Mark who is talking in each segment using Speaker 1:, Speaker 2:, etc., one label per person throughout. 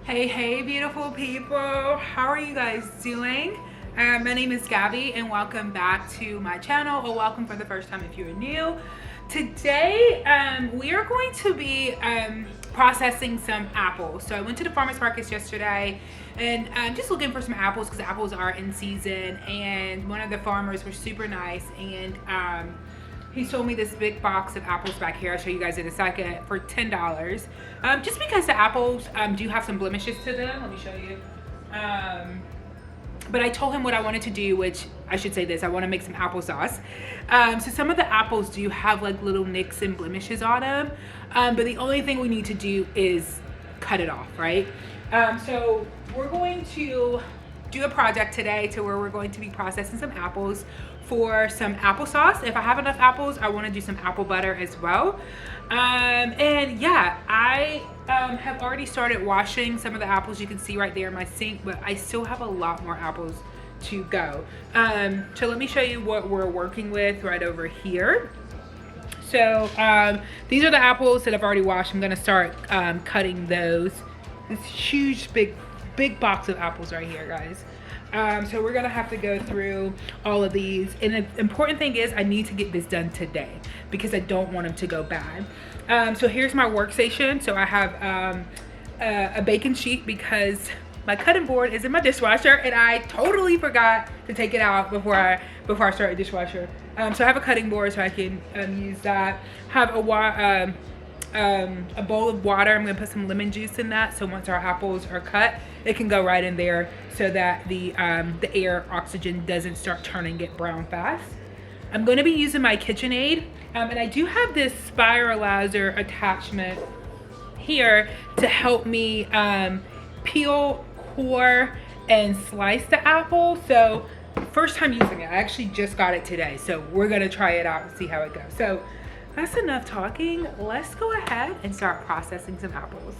Speaker 1: Hey, beautiful people. How are you guys doing? My name is Gabby and welcome back to my channel, or welcome for the first time if you're new. Today, we are going to be processing some apples. So I went to the farmer's markets yesterday and I'm just looking for some apples because apples are in season, and one of the farmers was super nice, and he sold me this big box of apples back here. I'll show you guys in a second, for $10. Just because the apples do have some blemishes to them. Let me show you. But I told him what I wanted to do, which I should say this, I want to make some applesauce. So some of the apples do have like little nicks and blemishes on them. But the only thing we need to do is cut it off, right? So we're going to do a project today to where we're going to be processing some apples for some applesauce. If I have enough apples, I want to do some apple butter as well. And yeah, I have already started washing some of the apples. You can see right there in my sink, but I still have a lot more apples to go. So let me show you what we're working with right over here. So these are the apples that I've already washed. I'm gonna start cutting those. This huge big box of apples right here, guys. So we're gonna have to go through all of these, and the important thing is I need to get this done today because I don't want them to go bad. So here's my workstation. So I have a baking sheet because my cutting board is in my dishwasher and I totally forgot to take it out before I started dishwasher. So I have a cutting board so I can use that. Have a bowl of water. I'm gonna put some lemon juice in that, so once our apples are cut, it can go right in there so that the air oxygen doesn't start turning it brown fast. I'm gonna be using my KitchenAid, and I do have this spiralizer attachment here to help me peel, core, and slice the apple. So first time using it, I actually just got it today, so we're gonna try it out and see how it goes. So that's enough talking. Let's go ahead and start processing some apples.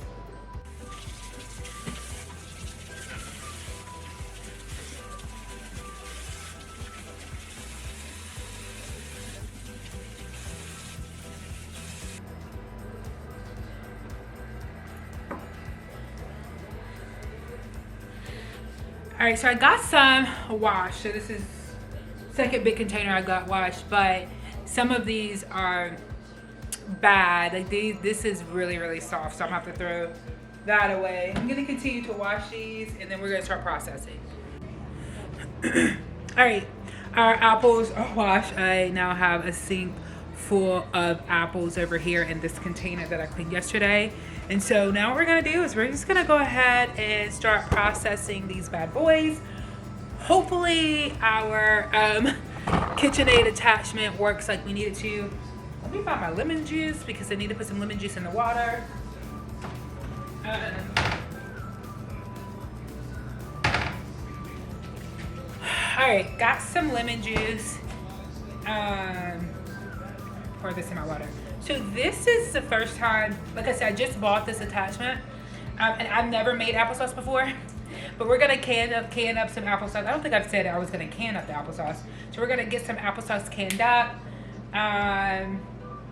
Speaker 1: All right, so I got some washed. So this is second big container I got washed, but some of these are bad. Like this is really soft, so I'm gonna have to throw that away. I'm gonna continue to wash these and then we're gonna start processing. All right, our apples are washed. I now have a sink full of apples over here in this container that I cleaned yesterday. And so now what we're gonna do is we're just gonna go ahead and start processing these bad boys. Hopefully our KitchenAid attachment works like we need it to. Let me find my lemon juice because I need to put some lemon juice in the water. All right, got some lemon juice. Pour this in my water. So this is the first time, like I said, I just bought this attachment, and I've never made applesauce before. But we're gonna can up some applesauce. I don't think I've said I was gonna can up the applesauce. So we're gonna get some applesauce canned up.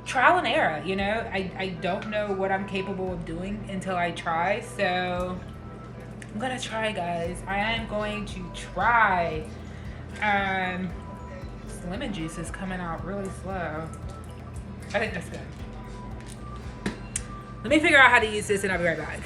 Speaker 1: Trial and error, you know. I don't know what I'm capable of doing until I try. So I'm gonna try, guys. I am going to try. This lemon juice is coming out really slow. I think that's good. Let me figure out how to use this and I'll be right back.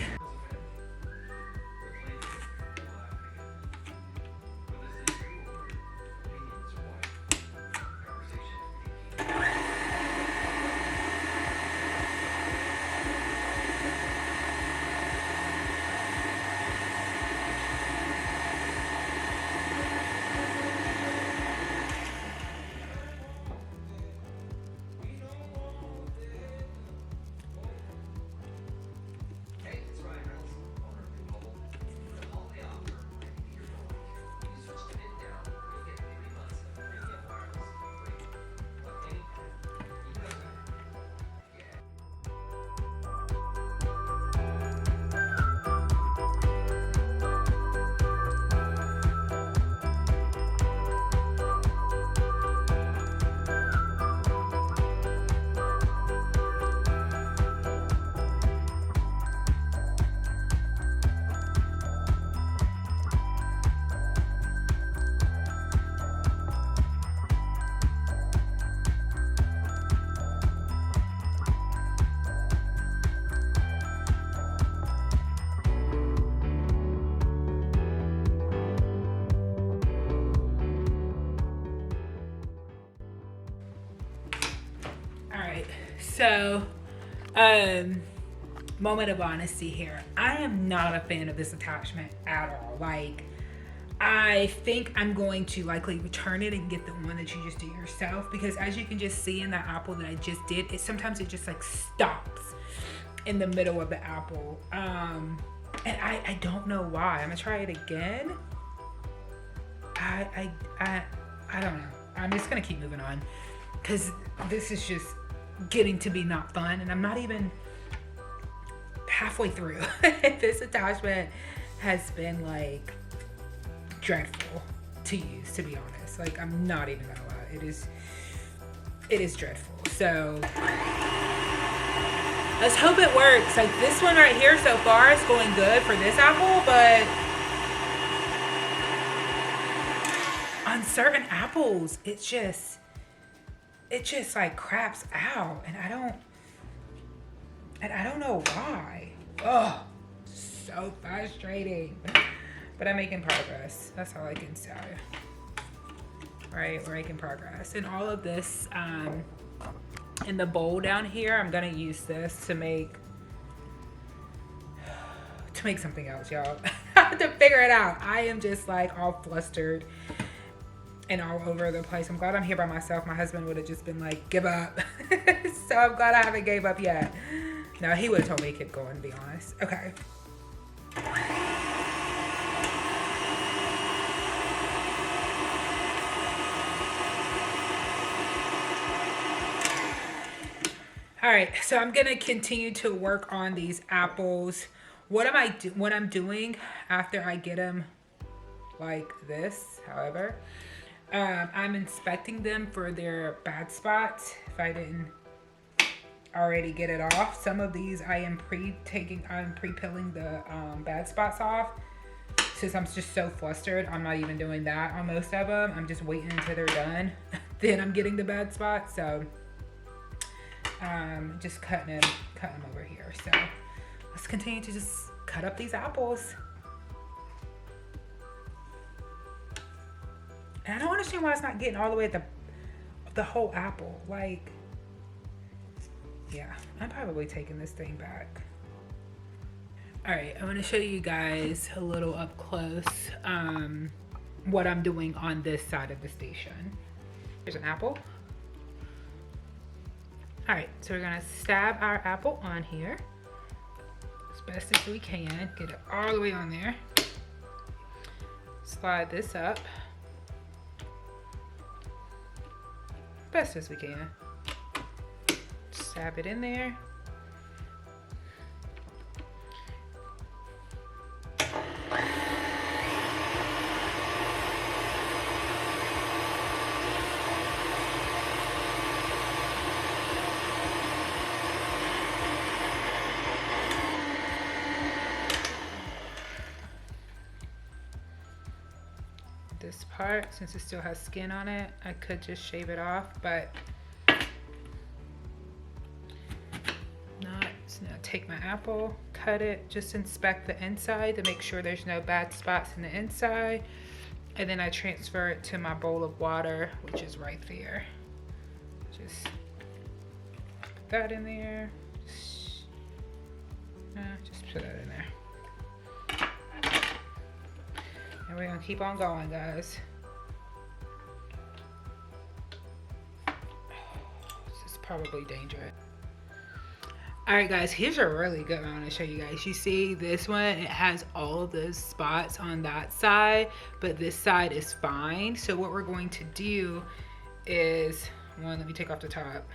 Speaker 1: So, moment of honesty here. I am not a fan of this attachment at all. Like, I think I'm going to likely return it and get the one that you just do yourself, because as you can just see in that apple that I just did, sometimes it just like stops in the middle of the apple. And I don't know why. I'm gonna try it again. I don't know. I'm just gonna keep moving on, because this is just getting to be not fun, and I'm not even halfway through. This attachment has been like dreadful to use, to be honest. Like, I'm not even gonna lie, it is dreadful. So let's hope it works. Like, this one right here so far is going good for this apple, but on certain apples it just like craps out, and I don't know why. Oh, so frustrating. But I'm making progress. That's all I can say. Right, we're making progress. And all of this, in the bowl down here, I'm gonna use this to make something else, y'all. I have to figure it out. I am just like all flustered and all over the place. I'm glad I'm here by myself. My husband would have just been like, give up. So I'm glad I haven't gave up yet. No, he would have told me to keep going, to be honest. Okay. All right, so I'm gonna continue to work on these apples. What I'm doing after I get them like this, however, I'm inspecting them for their bad spots. If I didn't already get it off, some of these I'm pre-pilling the bad spots off. Since I'm just so flustered, I'm not even doing that on most of them. I'm just waiting until they're done. Then I'm getting the bad spots. So just cutting them over here. So let's continue to just cut up these apples. And I don't understand why it's not getting all the way at the whole apple. Like, yeah, I'm probably taking this thing back. All right, I want to show you guys a little up close what I'm doing on this side of the station. Here's an apple. All right, so we're gonna stab our apple on here as best as we can. Get it all the way on there. Slide this up best as we can. Stab it in there. This part, since it still has skin on it, I could just shave it off, but not. So now take my apple, cut it, just inspect the inside to make sure there's no bad spots in the inside, and then I transfer it to my bowl of water, which is right there. Just put that in there. Just put that in there. And we're gonna keep on going, guys. This is probably dangerous. All right, guys, here's a really good one I want to show you guys. You see this one, it has all of those spots on that side, but this side is fine. So what we're going to do is, let me take off the top.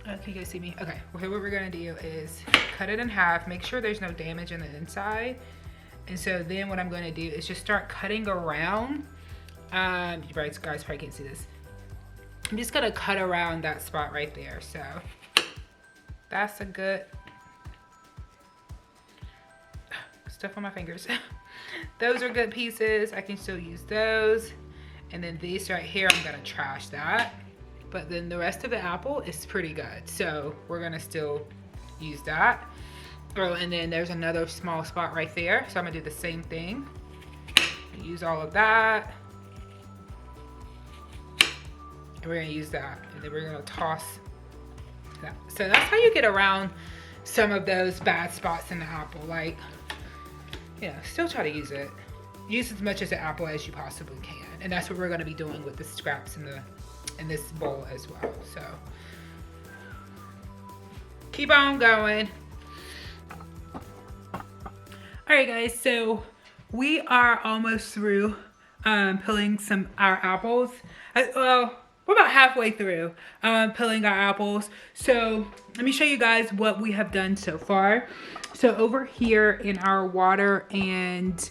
Speaker 1: Can you guys see me? Okay, what we're gonna do is cut it in half, make sure there's no damage in the inside. And so then what I'm going to do is just start cutting around. You guys probably can't see this. I'm just going to cut around that spot right there. So that's a good stuff on my fingers. Those are good pieces. I can still use those. And then these right here, I'm going to trash that. But then the rest of the apple is pretty good. So we're going to still use that. Oh, and then there's another small spot right there. So I'm gonna do the same thing. Use all of that. And we're gonna use that. And then we're gonna toss Yeah. So that's how you get around some of those bad spots in the apple. Like, you know, still try to use it. Use as much as the apple as you possibly can. And that's what we're gonna be doing with the scraps in this bowl as well. So keep on going. All right, guys, so we are almost through peeling our apples. Well, we're about halfway through peeling our apples. So let me show you guys what we have done so far. So over here in our water and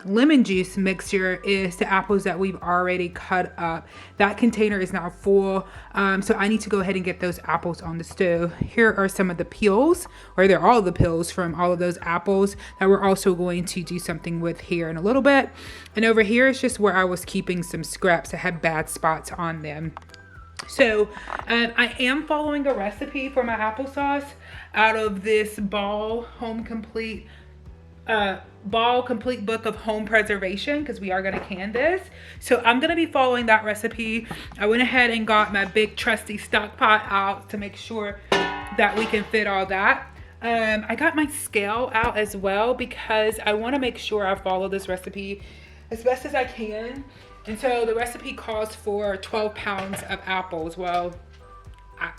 Speaker 1: lemon juice mixture is the apples that we've already cut up. That container is now full, so I need to go ahead and get those apples on the stove. Here are some of the peels, or they're all the peels from all of those apples that we're also going to do something with here in a little bit. And over here is just where I was keeping some scraps that had bad spots on them. So I am following a recipe for my applesauce out of this Ball Complete Book of Home Preservation, because we are going to can this. So I'm going to be following that recipe. I went ahead and got my big trusty stock pot out to make sure that we can fit all that. I got my scale out as well because I want to make sure I follow this recipe as best as I can. And so the recipe calls for 12 pounds of apples. Well,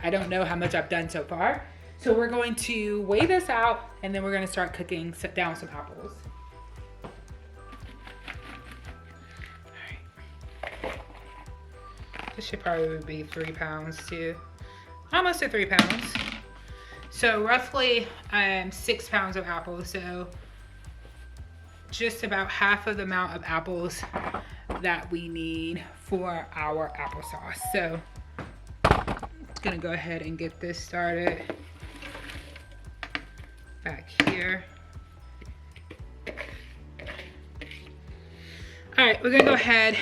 Speaker 1: I don't know how much I've done so far. So we're going to weigh this out and then we're going to start cooking down some apples. All right. This should probably be 3 pounds too. Almost at 3 pounds. So roughly 6 pounds of apples. So just about half of the amount of apples that we need for our applesauce. So I'm gonna go ahead and get this started back here. All right, we're gonna go ahead.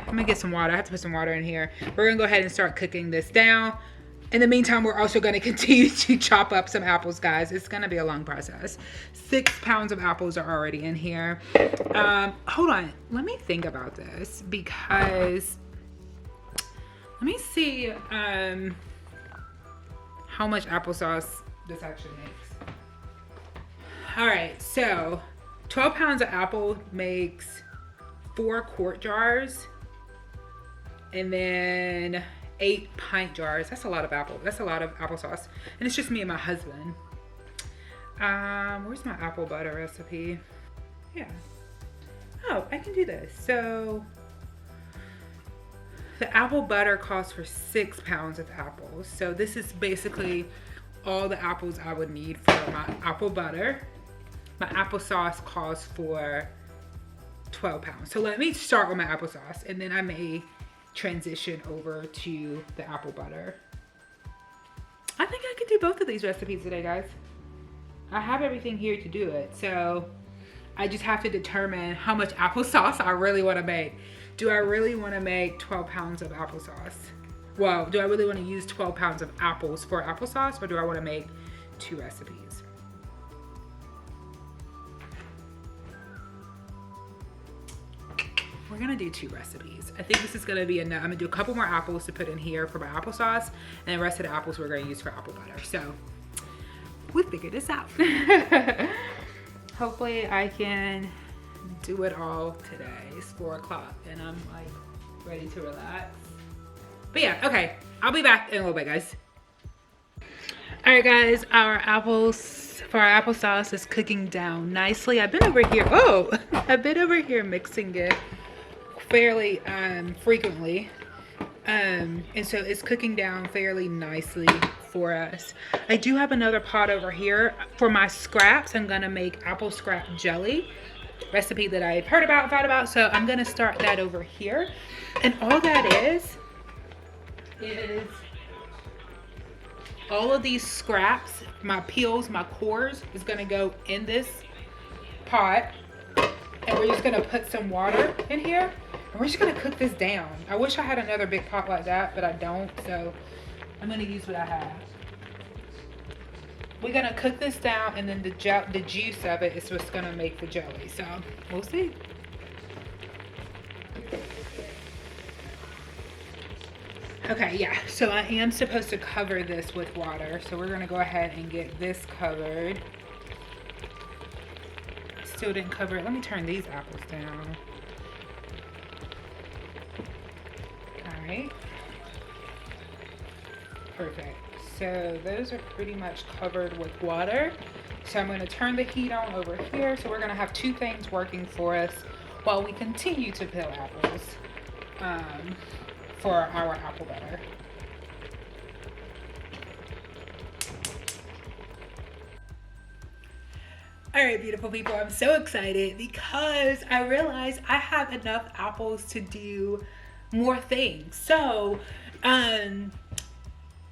Speaker 1: I'm gonna get some water. I have to put some water in here. We're gonna go ahead and start cooking this down. In the meantime, we're also gonna continue to chop up some apples, guys. It's gonna be a long process. 6 pounds of apples are already in here. Hold on, let me think about this because let me see how much applesauce this actually makes. All right, so 12 pounds of apple makes 4 quart jars and then 8 pint jars. That's a lot of apple. That's a lot of applesauce. And it's just me and my husband. Where's my apple butter recipe? Yeah. Oh, I can do this. So the apple butter calls for 6 pounds of apples. So this is basically all the apples I would need for my apple butter. My applesauce calls for 12 pounds. So let me start with my applesauce and then I may transition over to the apple butter. I think I could do both of these recipes today, guys. I have everything here to do it. So I just have to determine how much applesauce I really want to make. Do I really want to make 12 pounds of applesauce? Well, do I really want to use 12 pounds of apples for applesauce, or do I want to make 2 recipes? We're gonna do 2 recipes. I think this is gonna be enough. I'm gonna do a couple more apples to put in here for my applesauce, and the rest of the apples we're gonna use for apple butter. So we figured this out. Hopefully I can do it all today. It's 4 o'clock and I'm like ready to relax. But yeah, okay, I'll be back in a little bit, guys. All right, guys, our apples for our applesauce is cooking down nicely. I've been over here mixing it fairly frequently, and so it's cooking down fairly nicely for us. I do have another pot over here for my scraps. I'm gonna make apple scrap jelly, recipe that I've heard about and thought about, so I'm gonna start that over here. And all that is all of these scraps, my peels, my cores, is gonna go in this pot, and we're just gonna put some water in here, and we're just gonna cook this down. I wish I had another big pot like that, but I don't, so I'm gonna use what I have. We're gonna cook this down, and then the juice of it is what's gonna make the jelly, so we'll see. Okay, yeah, so I am supposed to cover this with water. So we're gonna go ahead and get this covered. Still didn't cover it. Let me turn these apples down. All right. Perfect. So those are pretty much covered with water. So I'm gonna turn the heat on over here. So we're gonna have two things working for us while we continue to peel apples for our apple butter. All right, beautiful people, I'm so excited because I realized I have enough apples to do more things. So,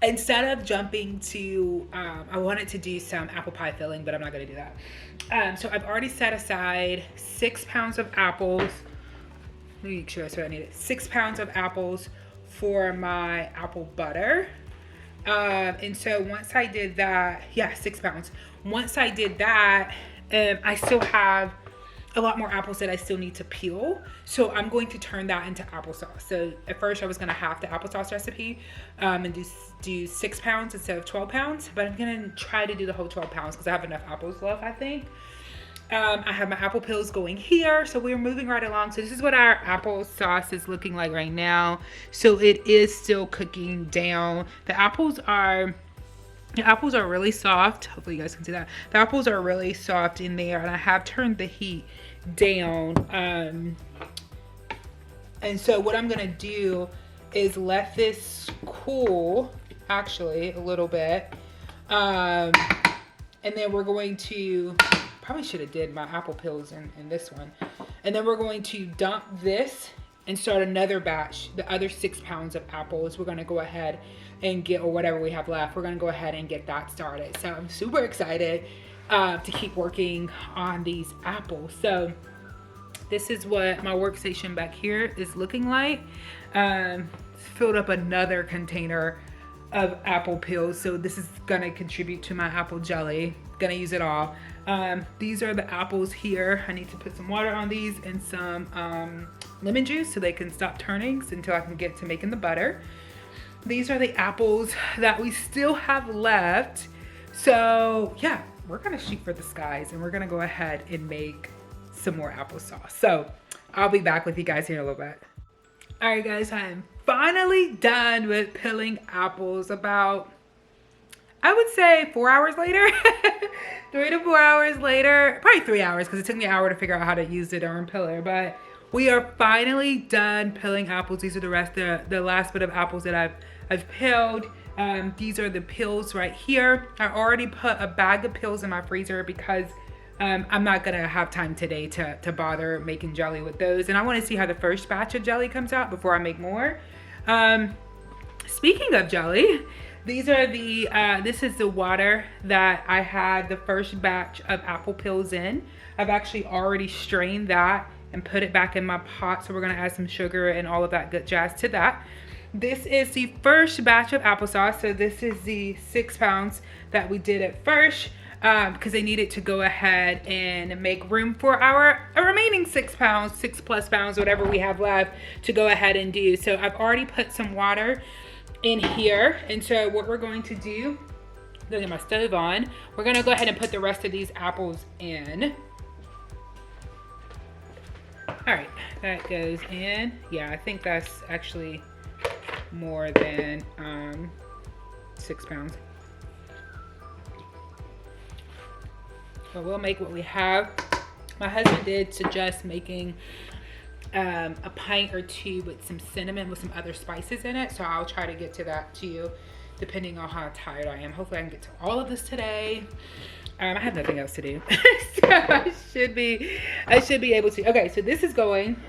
Speaker 1: instead of jumping to, I wanted to do some apple pie filling, but I'm not gonna do that. So I've already set aside 6 pounds of apples. Let me make sure that's what I needed. 6 pounds of apples for my apple butter. And so once I did that, yeah, 6 pounds. Once I did that, I still have a lot more apples that I still need to peel. So I'm going to turn that into applesauce. So at first I was gonna have the applesauce recipe and do 6 pounds instead of 12 pounds, but I'm gonna try to do the whole 12 pounds because I have enough apples left, I think. I have my apple peels going here, so we're moving right along. So this is what our applesauce is looking like right now. So it is still cooking down. The apples are really soft. Hopefully you guys can see that. The apples are really soft in there, and I have turned the heat down. And so what I'm gonna do is let this cool, actually, a little bit. And then we're going to, probably should have did my apple peels in this one. And then we're going to dump this and start another batch, the other 6 pounds of apples. We're gonna go ahead and get, or whatever we have left, we're gonna go ahead and get that started. So I'm super excited to keep working on these apples. So this is what my workstation back here is looking like. Filled up another container of apple peels. So this is gonna contribute to my apple jelly. Gonna use it all. These are the apples here. I need to put some water on these and some lemon juice so they can stop turning until I can get to making the butter. These are the apples that we still have left. So yeah, we're gonna shoot for the skies and we're gonna go ahead and make some more applesauce. So I'll be back with you guys here in a little bit. All right guys, I am finally done with peeling apples about, I would say 4 hours later. 3 to 4 hours later, probably 3 hours because it took me an hour to figure out how to use the darn peeler, but we are finally done peeling apples. These are the last bit of apples that I've peeled. These are the peels right here. I already put a bag of peels in my freezer because I'm not gonna have time today to bother making jelly with those. And I wanna see how the first batch of jelly comes out before I make more. Speaking of jelly, these are this is the water that I had the first batch of apple peels in. I've actually already strained that and put it back in my pot. So we're gonna add some sugar and all of that good jazz to that. This is the first batch of applesauce. So this is the 6 pounds that we did at first because they needed to go ahead and make room for our remaining 6 pounds, 6+ pounds, whatever we have left to go ahead and do. So I've already put some water in here. And so what we're going to do, I'm gonna get my stove on. We're gonna go ahead and put the rest of these apples in. All right, that goes in. Yeah, I think that's actually more than 6 pounds. So we'll make what we have. My husband did suggest making a pint or two with some cinnamon with some other spices in it. So I'll try to get to that too, depending on how tired I am. Hopefully I can get to all of this today. I have nothing else to do. So I should be able to. Okay, so this is going,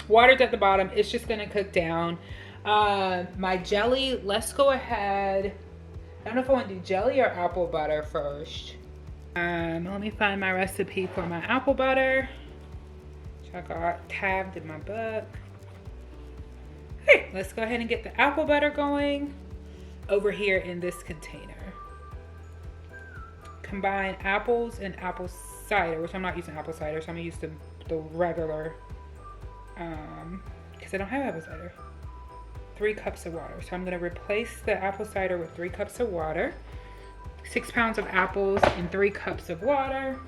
Speaker 1: water's at the bottom. It's just gonna cook down. My jelly, let's go ahead. I don't know if I want to do jelly or apple butter first. Let me find my recipe for my apple butter. I got tabbed in my book. Okay, let's go ahead and get the apple butter going over here in this container. Combine apples and apple cider, which I'm not using apple cider, so I'm gonna use the regular, because I don't have apple cider. 3 cups of water. So I'm gonna replace the apple cider with 3 cups of water. 6 pounds of apples and 3 cups of water.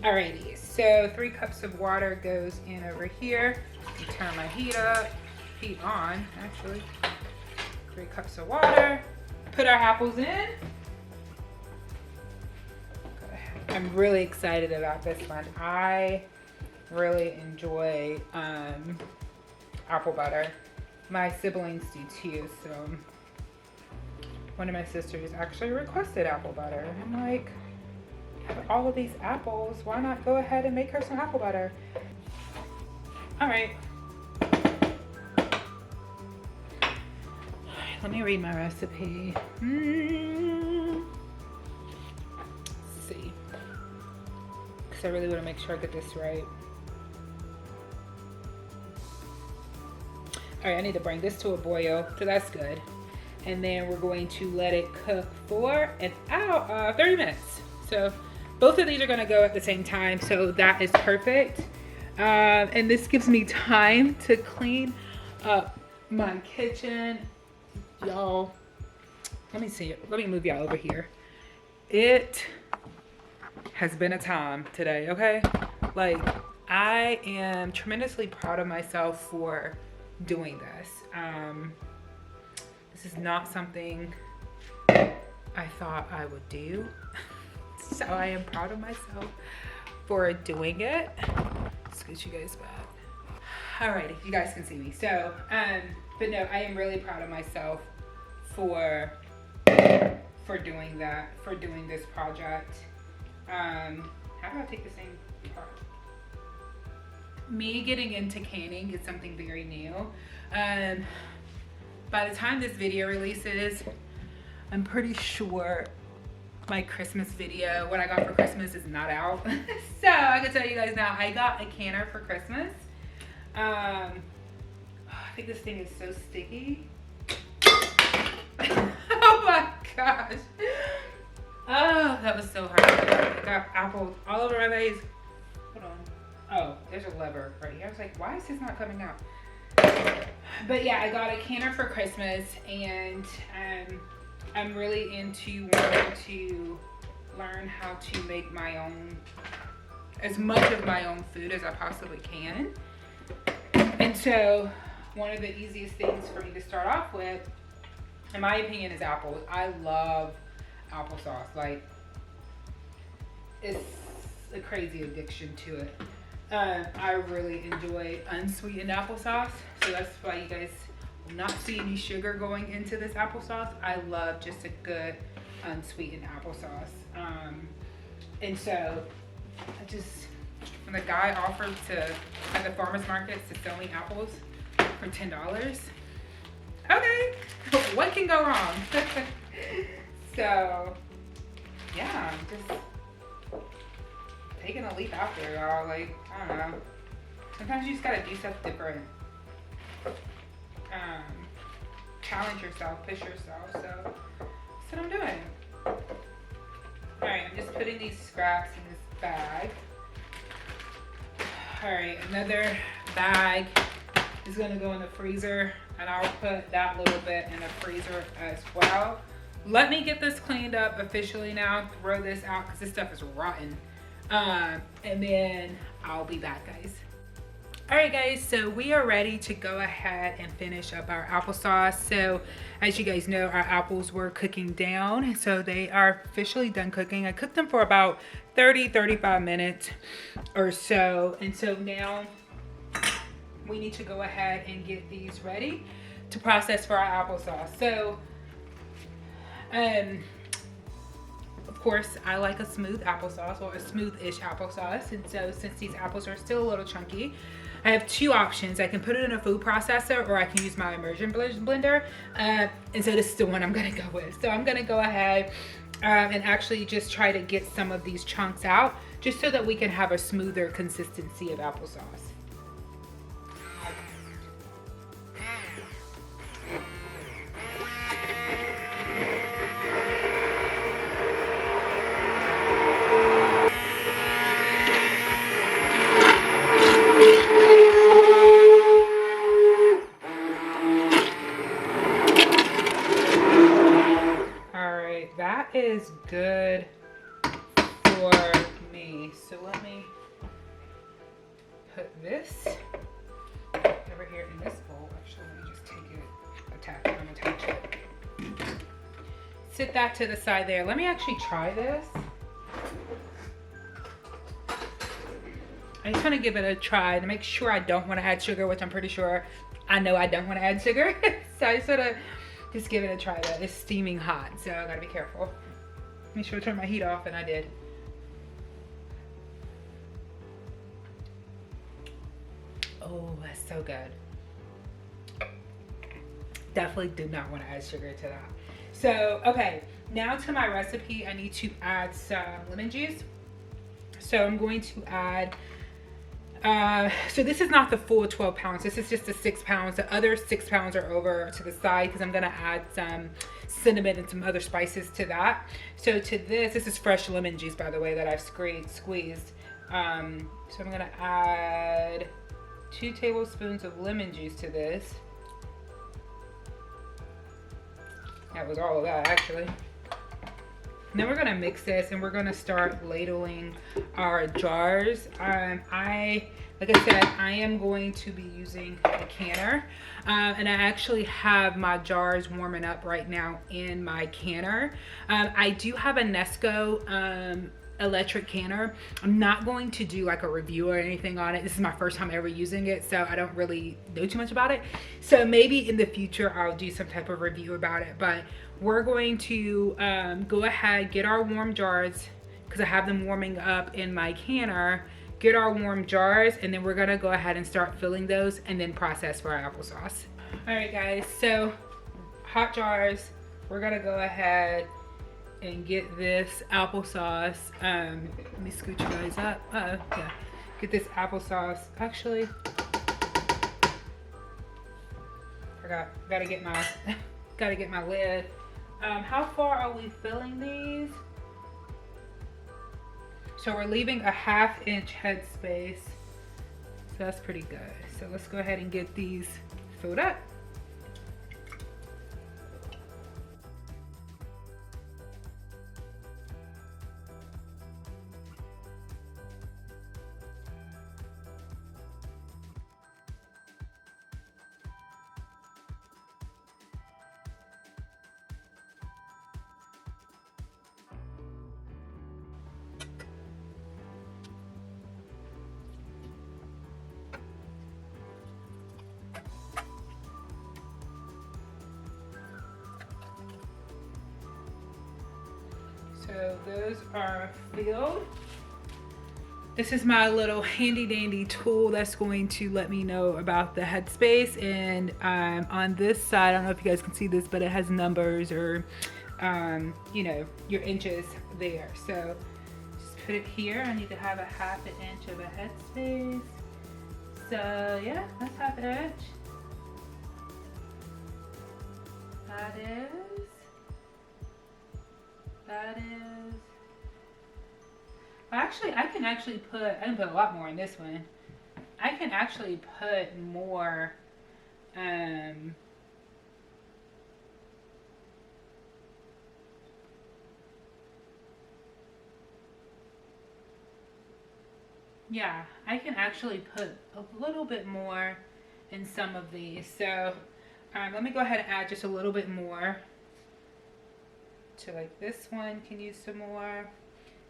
Speaker 1: Alrighty, so 3 cups of water goes in over here. Turn my heat on, actually. 3 cups of water. Put our apples in. I'm really excited about this one. I really enjoy apple butter. My siblings do too, so one of my sisters actually requested apple butter. I'm like, all of these apples, why not go ahead and make her some apple butter? All right, let me read my recipe. Let's see, because I really want to make sure I get this right. All right, I need to bring this to a boil, so that's good. And then we're going to let it cook for 30 minutes. So both of these are gonna go at the same time, so that is perfect. And this gives me time to clean up my kitchen. Y'all, let me see it. Let me move y'all over here. It has been a time today, okay? Like, I am tremendously proud of myself for doing this. This is not something I thought I would do. So I am proud of myself for doing it. Scooch you guys back. Alrighty, you guys can see me. So, but no, I am really proud of myself for doing that, for doing this project. How do I take the same part? Me getting into canning is something very new. By the time this video releases, I'm pretty sure my Christmas video, what I got for Christmas, is not out. So I can tell you guys now, I got a canner for Christmas. I think this thing is so sticky. Oh my gosh. Oh, that was so hard. I got apples all over my face. Hold on. Oh, there's a lever right here. I was like, why is this not coming out? But yeah, I got a canner for Christmas, and I'm really into wanting to learn how to make my own, as much of my own food as I possibly can. And so one of the easiest things for me to start off with, in my opinion, is apples. I love applesauce. Like, it's a crazy addiction to it. I really enjoy unsweetened applesauce, so that's why you guys will not see any sugar going into this applesauce. I love just a good unsweetened applesauce. And so I just, when the guy offered to, at the farmer's markets, to sell me apples for $10, okay, what can go wrong? So yeah, I'm just taking a leap out there, y'all. Like, I don't know. Sometimes you just gotta do stuff different. Challenge yourself, push yourself. So that's what I'm doing. Alright, I'm just putting these scraps in this bag. Alright, another bag is gonna go in the freezer, and I'll put that little bit in the freezer as well. Let me get this cleaned up officially now, throw this out because this stuff is rotten. And then I'll be back, guys. All right, guys, so we are ready to go ahead and finish up our applesauce. So as you guys know, our apples were cooking down, so they are officially done cooking. I cooked them for about 30-35 minutes or so, and so now we need to go ahead and get these ready to process for our applesauce. So of course, I like a smooth applesauce, or a smooth-ish applesauce. And so since these apples are still a little chunky, I have two options. I can put it in a food processor, or I can use my immersion blender. And so this is the one I'm gonna go with. So I'm gonna go ahead and actually just try to get some of these chunks out, just so that we can have a smoother consistency of applesauce. that is good for me. So let me put this over here in this bowl. Actually, let me just take it, attach it. Sit that to the side there. Let me actually try this. I just want to give it a try to make sure I don't want to add sugar, which I'm pretty sure I know I don't want to add sugar. So I just want to just give it a try though. It's steaming hot, so I gotta be careful. Make sure to turn my heat off, and I did. Oh, that's so good. Definitely did not want to add sugar to that. So, okay, now to my recipe, I need to add some lemon juice. So I'm going to add, so this is not the full 12 pounds. This is just the 6 pounds. The other 6 pounds are over to the side because I'm gonna add some cinnamon and some other spices to that. So to this is fresh lemon juice, by the way, that I've squeezed. So I'm gonna add 2 tablespoons of lemon juice to this. That was all of that, actually. And then we're gonna mix this, and we're gonna start ladling our jars. Like I said, I am going to be using a canner, and I actually have my jars warming up right now in my canner. I do have a Nesco electric canner. I'm not going to do like a review or anything on it. This is my first time ever using it, so I don't really know too much about it. So maybe in the future I'll do some type of review about it, but we're going to go ahead, get our warm jars, because I have them warming up in my canner, get our warm jars, and then we're gonna go ahead and start filling those and then process for our applesauce. All right guys, so hot jars, we're gonna go ahead and get this applesauce. Let me scoot you guys up. Yeah, get this applesauce. Actually, gotta get my lid. How far are we filling these? So we're leaving a 1/2 inch head space. So that's pretty good. So let's go ahead and get these filled up. So those are filled. This is my little handy dandy tool that's going to let me know about the headspace. And on this side, I don't know if you guys can see this, but it has numbers or, you know, your inches there. So just put it here. I need to have a 1/2 inch of a headspace. So yeah, that's 1/2 inch. That is. Actually, I can put a lot more in this one. I can actually put more, yeah, I can actually put a little bit more in some of these. So let me go ahead and add just a little bit more to, like, this one can use some more.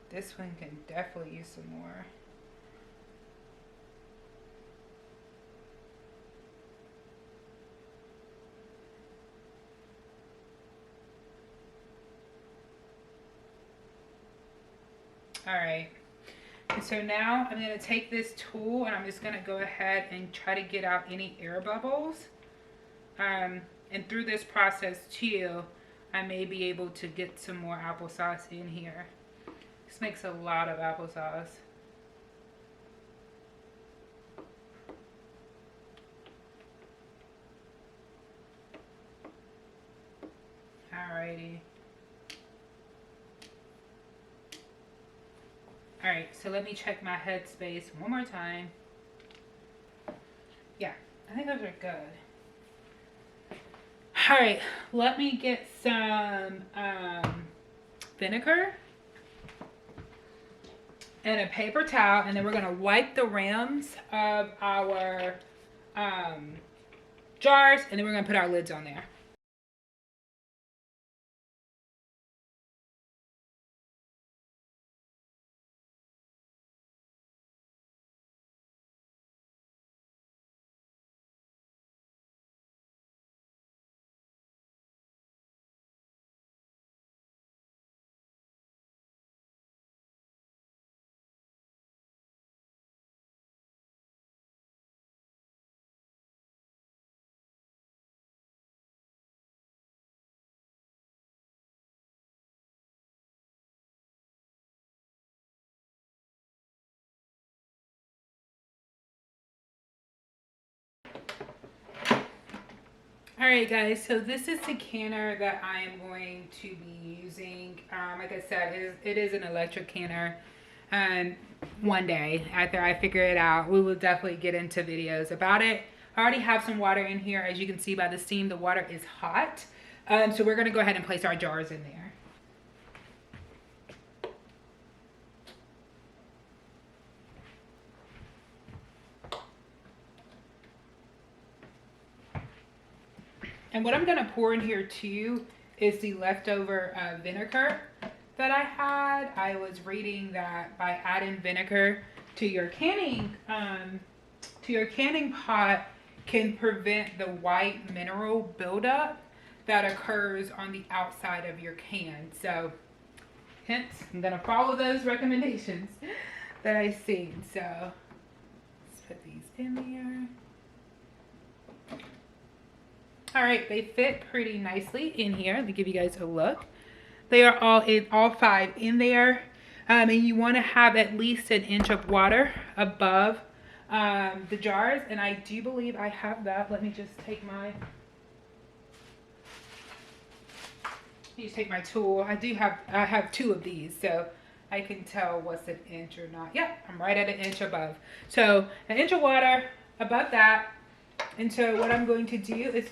Speaker 1: This one can definitely use some more. All right. And so now I'm going to take this tool and I'm just going to go ahead and try to get out any air bubbles. And through this process too, I may be able to get some more applesauce in here. This makes a lot of applesauce. Alrighty. Alright, so let me check my headspace one more time. Yeah, I think those are good. All right, let me get some vinegar and a paper towel, and then we're gonna wipe the rims of our jars, and then we're gonna put our lids on there. All right, guys, so this is the canner that I am going to be using. Like I said, it is an electric canner. And one day, after I figure it out, we will definitely get into videos about it. I already have some water in here. As you can see by the steam, the water is hot. So we're gonna go ahead and place our jars in there. And what I'm gonna pour in here too is the leftover vinegar that I had. I was reading that by adding vinegar to your canning pot can prevent the white mineral buildup that occurs on the outside of your can. So hence, I'm gonna follow those recommendations that I've seen. So let's put these in there. All right, they fit pretty nicely in here. Let me give you guys a look. They are all 5 in there. And you want to have at least an inch of water above the jars. And I do believe I have that. Let me just take my tool. I have 2 of these, so I can tell what's an inch or not. Yep, I'm right at an inch above. So an inch of water above that. And so what I'm going to do is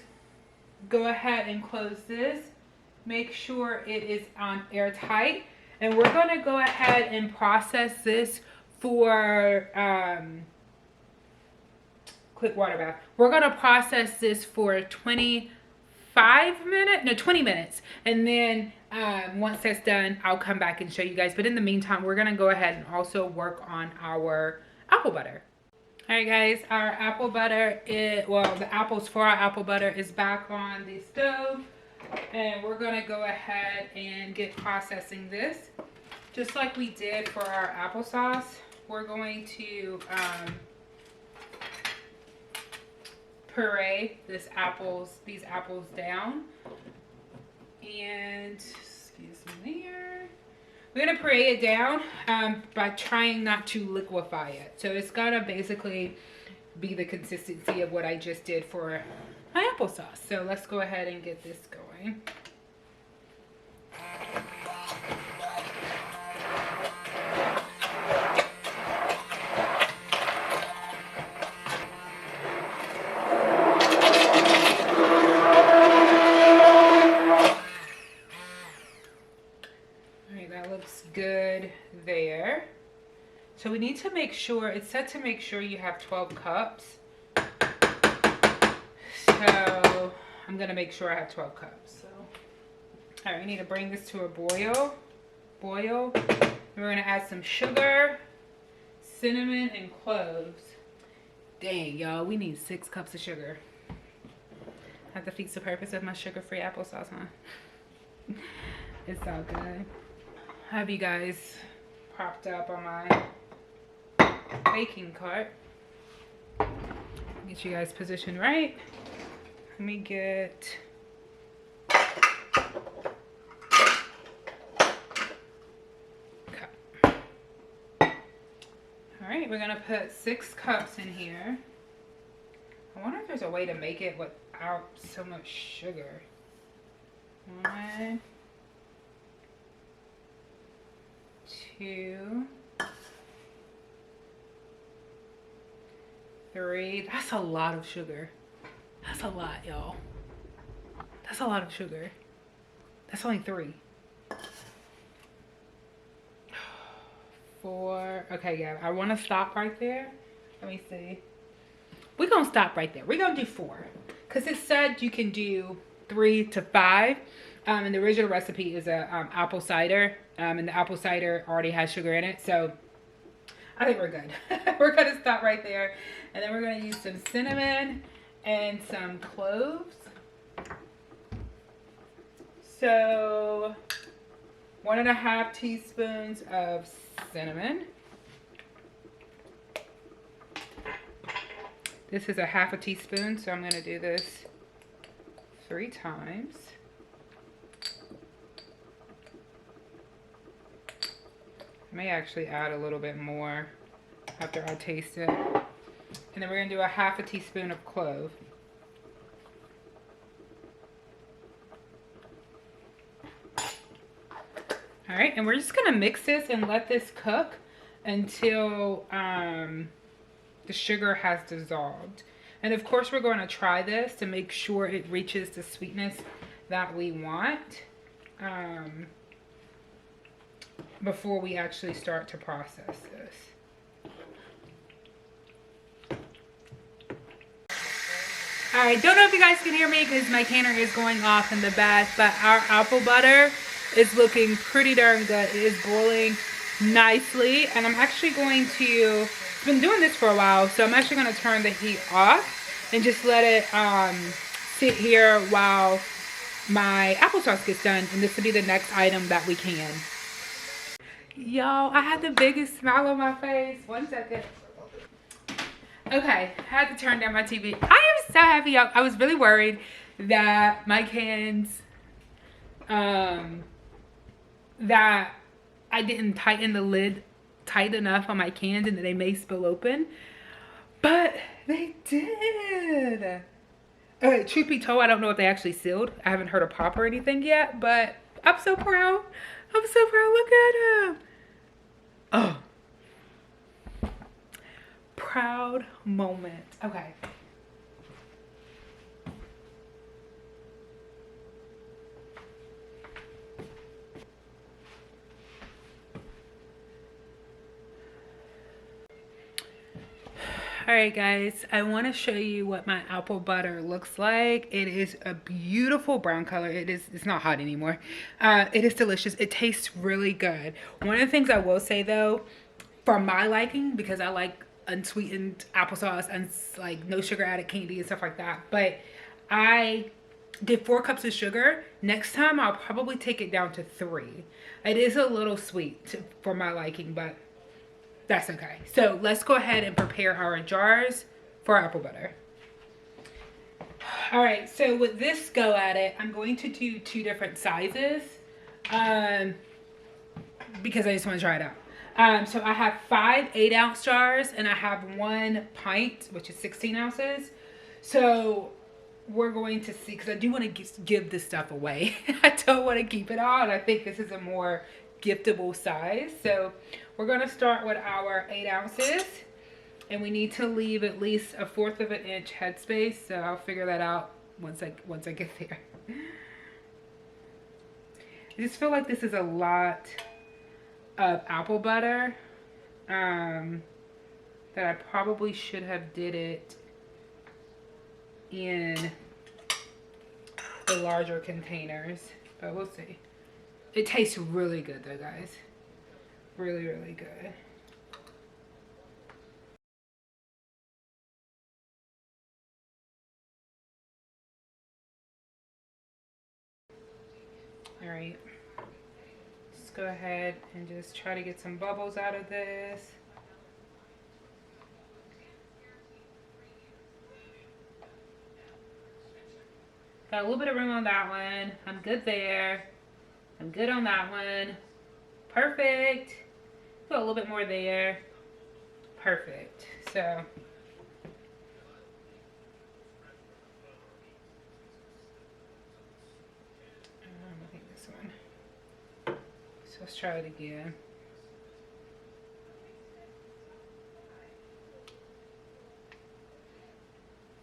Speaker 1: go ahead and close this. Make sure it is on airtight. And we're going to go ahead and process this for quick water bath. We're going to process this for 20 minutes. And then once that's done, I'll come back and show you guys. But in the meantime, we're going to go ahead and also work on our apple butter. All right, guys, our apple butter, the apples for our apple butter is back on the stove. And we're gonna go ahead and get processing this. Just like we did for our applesauce, we're going to puree these apples down. And, excuse me there. We're gonna puree it down by trying not to liquefy it. So it's gonna basically be the consistency of what I just did for my applesauce. So let's go ahead and get this going. Good there. So we need to make sure, it's set to make sure you have 12 cups. So I'm gonna make sure I have 12 cups. So, all right, we need to bring this to a boil. And we're gonna add some sugar, cinnamon, and cloves. Dang, y'all, we need 6 cups of sugar. That defeats the purpose of my sugar-free applesauce, huh? It's all good. Have you guys propped up on my baking cart. Get you guys positioned right. Let me get cup. All right, we're gonna put 6 cups in here. I wonder if there's a way to make it without so much sugar. 1, 2, 3. That's a lot of sugar. That's a lot, y'all. That's a lot of sugar. That's only 3. 4. Okay, yeah, I want to stop right there. Let me see. We're going to stop right there. We're going to do 4. Because it said you can do 3 to 5. And the original recipe is a apple cider. And the apple cider already has sugar in it. So I think we're good. We're going to stop right there. And then we're going to use some cinnamon and some cloves. So 1.5 teaspoons of cinnamon. This is a 1/2 teaspoon, so I'm going to do this 3 times. I may actually add a little bit more after I taste it. And then we're going to do a 1/2 teaspoon of clove. All right, and we're just going to mix this and let this cook until the sugar has dissolved. And of course, we're going to try this to make sure it reaches the sweetness that we want before we actually start to process this. All right, don't know if you guys can hear me because my canner is going off in the bath, but our apple butter is looking pretty darn good. It is boiling nicely, and I'm actually going to, I've been doing this for a while, so I'm actually going to turn the heat off and just let it sit here while my applesauce gets done, and this will be the next item that we can. Y'all, I had the biggest smile on my face. 1 second. Okay, I had to turn down my TV. I am so happy. I was really worried that my cans, that I didn't tighten the lid tight enough on my cans and that they may spill open. But they did. Truth be told, I don't know if they actually sealed. I haven't heard a pop or anything yet, but I'm so proud. I'm so proud. Look at them. Oh. Proud moment. Okay. All right, guys, I want to show you what my apple butter looks like. It is a beautiful brown color. It's not hot anymore. It is delicious. It tastes really good. One of the things I will say though, for my liking, because I like unsweetened applesauce and like no sugar added candy and stuff like that, but I did 4 cups of sugar. Next time I'll probably take it down to 3. It is a little sweet for my liking, but that's okay. So let's go ahead and prepare our jars for apple butter. All right, so with this go at it, I'm going to do 2 different sizes because I just want to try it out. So I have 5 8-ounce jars and I have 1 pint, which is 16 ounces. So we're going to see, because I do want to give this stuff away. I don't want to keep it all, and I think this is a more giftable size. So we're going to start with our 8 ounces, and we need to leave at least a 1/4 of an inch headspace. So I'll figure that out once I get there. I just feel like this is a lot of apple butter that I probably should have did it in the larger containers, but we'll see. It tastes really good though, guys. Really, really good. All right, let's go ahead and just try to get some bubbles out of this. Got a little bit of room on that one. I'm good there. I'm good on that one. Perfect. Got a little bit more there. Perfect. So I think this one. So let's try it again.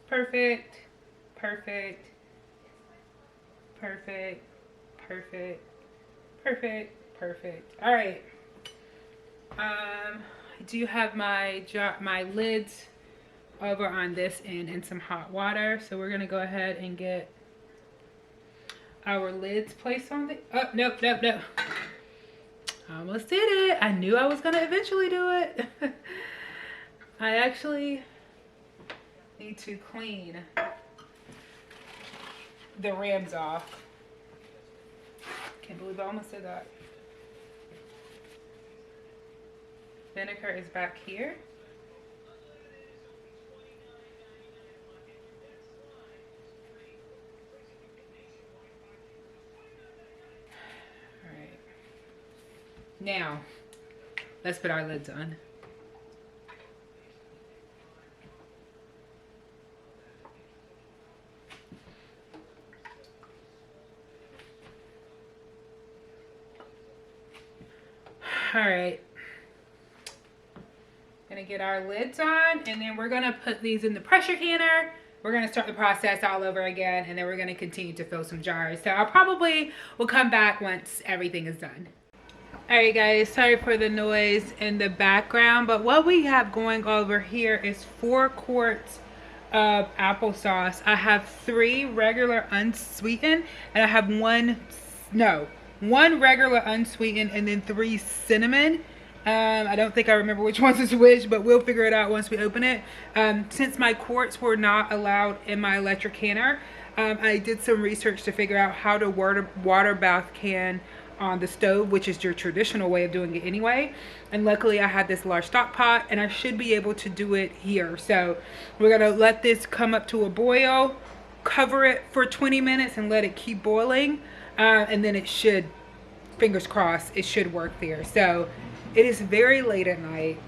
Speaker 1: Perfect. Perfect. Perfect. Perfect. Perfect. Perfect. All right. I do have my lids over on this end in some hot water. So we're gonna go ahead and get our lids placed on the, oh, nope. I almost did it. I knew I was gonna eventually do it. I actually need to clean the rims off. Can't believe I almost did that. Vinegar is back here. All right. Now, let's put our lids on. All right. Gonna get our lids on, and then we're gonna put these in the pressure canner. We're gonna start the process all over again, and then we're gonna continue to fill some jars. So I'll probably will come back once everything is done. All right guys, sorry for the noise in the background, but what we have going over here is 4 quarts of applesauce. I have 3 regular unsweetened, and I have one regular unsweetened, and then 3 cinnamon. I don't think I remember which ones is which, but we'll figure it out once we open it. Since my quarts were not allowed in my electric canner, I did some research to figure out how to water bath can on the stove, which is your traditional way of doing it anyway. And luckily I had this large stock pot, and I should be able to do it here. So we're gonna let this come up to a boil, cover it for 20 minutes and let it keep boiling. And then it should, fingers crossed, it should work there. So it is very late at night.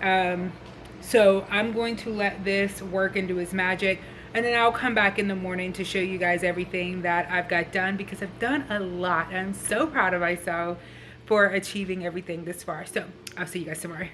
Speaker 1: So I'm going to let this work and do its magic. And then I'll come back in the morning to show you guys everything that I've got done, because I've done a lot. I'm so proud of myself for achieving everything this far. So I'll see you guys tomorrow.